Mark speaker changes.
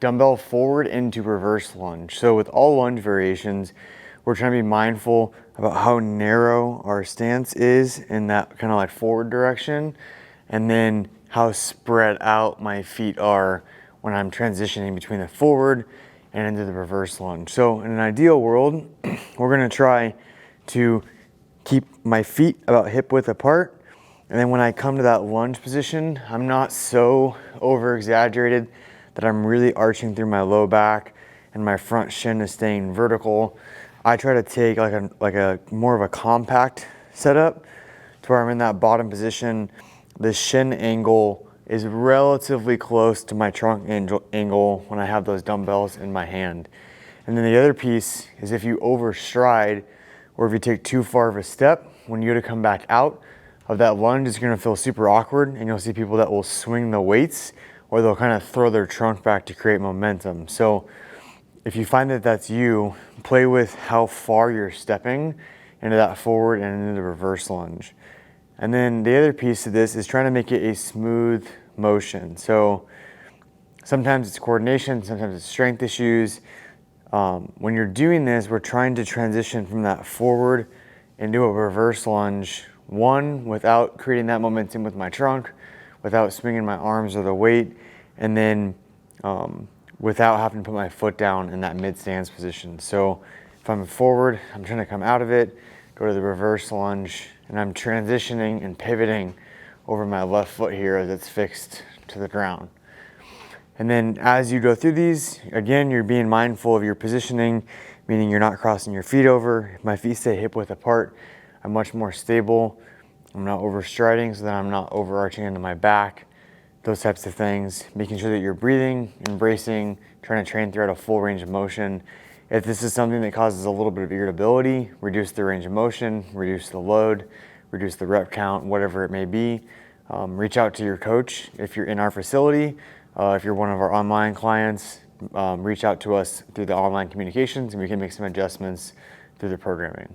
Speaker 1: dumbbell forward into reverse lunge. So with all lunge variations, we're trying to be mindful about how narrow our stance is in that kind of like forward direction, and then how spread out my feet are when I'm transitioning between the forward and into the reverse lunge. So in an ideal world, we're gonna try to keep my feet about hip width apart. And then when I come to that lunge position, I'm not so over exaggerated that I'm really arching through my low back and my front shin is staying vertical. I try to take like a more of a compact setup to where I'm in that bottom position. The shin angle is relatively close to my trunk angle when I have those dumbbells in my hand. And then the other piece is if you overstride or if you take too far of a step, when you go to come back out of that lunge, it's gonna feel super awkward, and you'll see people that will swing the weights or they'll kind of throw their trunk back to create momentum. So if you find that that's you, play with how far you're stepping into that forward and into the reverse lunge. And then the other piece of this is trying to make it a smooth motion. So sometimes it's coordination, sometimes it's strength issues. When you're doing this, we're trying to transition from that forward into a reverse lunge, one, without creating that momentum with my trunk, without swinging my arms or the weight, and then without having to put my foot down in that mid stance position. So if I'm forward, I'm trying to come out of it, go to the reverse lunge, and I'm transitioning and pivoting over my left foot here as it's fixed to the ground. And then as you go through these, again, you're being mindful of your positioning, meaning you're not crossing your feet over. If my feet stay hip width apart, I'm much more stable. I'm not overstriding so that I'm not overarching into my back, those types of things. Making sure that you're breathing, embracing, trying to train throughout a full range of motion. If this is something that causes a little bit of irritability, reduce the range of motion, reduce the load, reduce the rep count, whatever it may be. Reach out to your coach if you're in our facility. If you're one of our online clients, reach out to us through the online communications and we can make some adjustments through the programming.